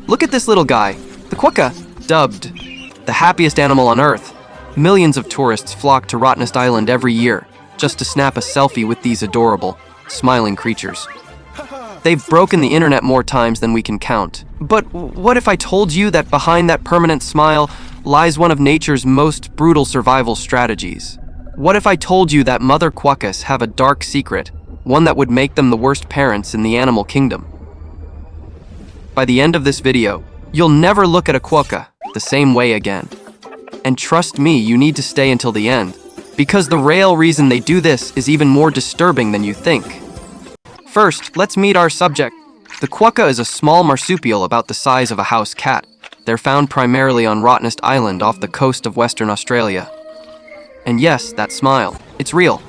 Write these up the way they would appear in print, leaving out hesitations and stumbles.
Look at this little guy, the Quokka, dubbed the happiest animal on Earth. Millions of tourists flock to Happiest Island every year just to snap a selfie with these adorable, smiling creatures. They've broken the internet more times than we can count. But what if I told you that behind that permanent smile lies one of nature's most brutal survival strategies? What if I told you that mother Quokkas have a dark secret, one that would make them the worst parents in the animal kingdom? By the end of this video, you'll never look at a Quokka the same way again. And trust me, you need to stay until the end, because the real reason they do this is even more disturbing than you think. First, let's meet our subject. The Quokka is a small marsupial about the size of a house cat. They're found primarily on Happiest Island off the coast of Western Australia. And yes, that smile, it's real.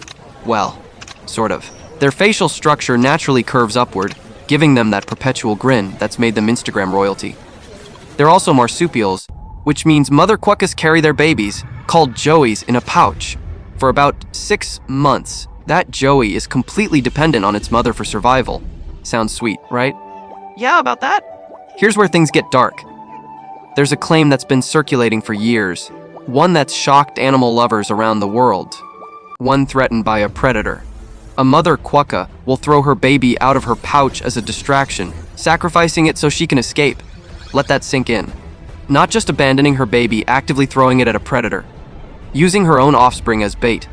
Well, sort of. Their facial structure naturally curves upward, giving them that perpetual grin that's made them Instagram royalty. They're also marsupials, which means mother Quokkas carry their babies, called joeys, in a pouch. For about 6 months, that joey is completely dependent on its mother for survival. Sounds sweet, right? Yeah, about that. Here's where things get dark. There's a claim that's been circulating for years, one that's shocked animal lovers around the world. One threatened by a predator. A mother Quokka will throw her baby out of her pouch as a distraction, sacrificing it so she can escape. Let that sink in. Not just abandoning her baby, actively throwing it at a predator. Using her own offspring as bait.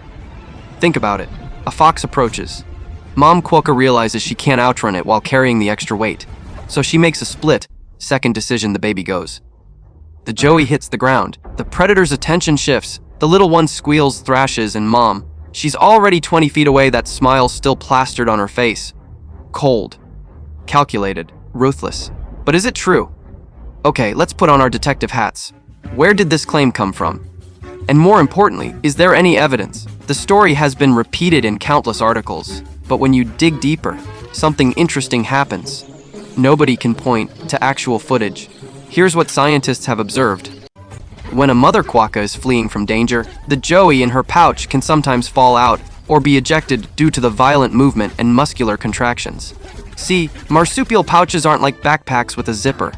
Think about it. A fox approaches. Mom Quokka realizes she can't outrun it while carrying the extra weight, so she makes a split-second decision. The baby goes. The joey hits the ground. The predator's attention shifts. The little one squeals, thrashes, and Mom, she's already 20 feet away, that smile still plastered on her face. Cold. Calculated. Ruthless. But is it true? Okay, let's put on our detective hats. Where did this claim come from? And more importantly, is there any evidence? The story has been repeated in countless articles, but when you dig deeper, something interesting happens. Nobody can point to actual footage. Here's what scientists have observed. When a mother Quokka is fleeing from danger, the joey in her pouch can sometimes fall out or be ejected due to the violent movement and muscular contractions. See, marsupial pouches aren't like backpacks with a zipper.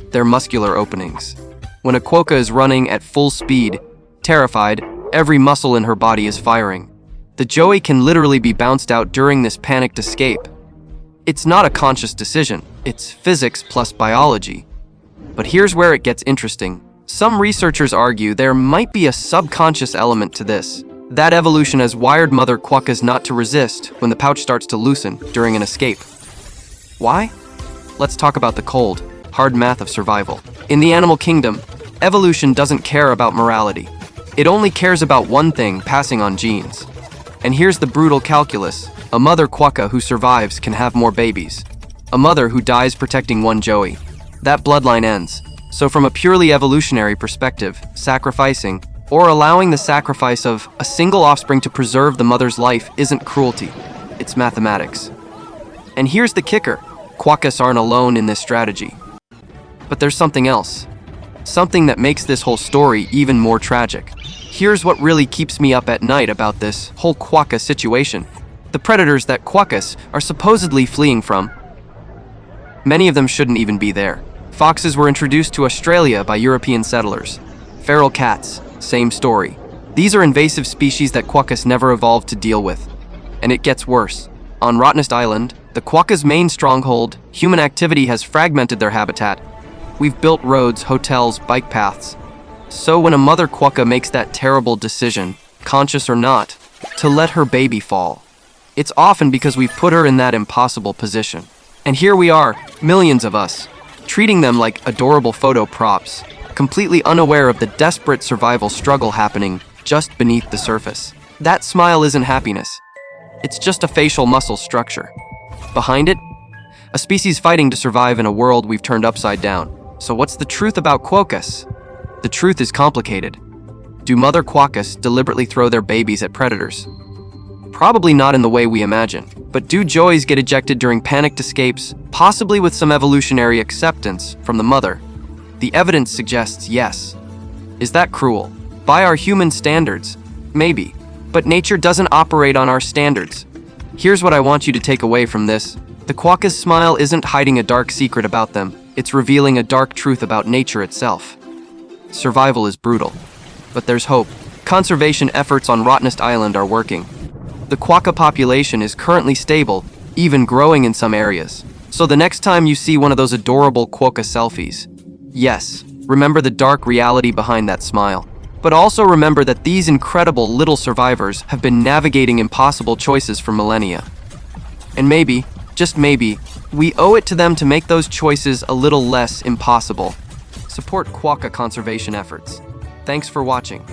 They're muscular openings. When a Quokka is running at full speed, terrified, every muscle in her body is firing. The joey can literally be bounced out during this panicked escape. It's not a conscious decision, it's physics plus biology. But here's where it gets interesting. Some researchers argue there might be a subconscious element to this. That evolution has wired mother Quokkas not to resist when the pouch starts to loosen during an escape. Why? Let's talk about the cold, hard math of survival. In the animal kingdom, evolution doesn't care about morality. It only cares about one thing: passing on genes. And here's the brutal calculus. A mother Quokka who survives can have more babies. A mother who dies protecting one joey. That bloodline ends. So from a purely evolutionary perspective, sacrificing, or allowing the sacrifice of a single offspring to preserve the mother's life isn't cruelty. It's mathematics. And here's the kicker. Quokkas aren't alone in this strategy. But there's something else. Something that makes this whole story even more tragic. Here's what really keeps me up at night about this whole Quokka situation. The predators that Quokkas are supposedly fleeing from. Many of them shouldn't even be there. Foxes were introduced to Australia by European settlers. Feral cats, same story. These are invasive species that Quokkas never evolved to deal with. And it gets worse. On Happiest Island, the Quokkas' main stronghold, human activity has fragmented their habitat. We've built roads, hotels, bike paths. So when a mother Quokka makes that terrible decision, conscious or not, to let her baby fall, it's often because we've put her in that impossible position. And here we are, millions of us, treating them like adorable photo props, completely unaware of the desperate survival struggle happening just beneath the surface. That smile isn't happiness. It's just a facial muscle structure. Behind it, a species fighting to survive in a world we've turned upside down. So what's the truth about Quokkas? The truth is complicated. Do mother Quokkas deliberately throw their babies at predators? Probably not in the way we imagine. But do joeys get ejected during panicked escapes, possibly with some evolutionary acceptance from the mother? The evidence suggests yes. Is that cruel? By our human standards? Maybe. But nature doesn't operate on our standards. Here's what I want you to take away from this. The Quokkas' smile isn't hiding a dark secret about them. It's revealing a dark truth about nature itself. Survival is brutal, but there's hope. Conservation efforts on Rottnest Island are working. The quokka population is currently stable, even growing in some areas. So the next time you see one of those adorable quokka selfies, yes, remember the dark reality behind that smile. But also remember that these incredible little survivors have been navigating impossible choices for millennia. And maybe, just maybe, we owe it to them to make those choices a little less impossible. Support quokka conservation efforts. Thanks for watching.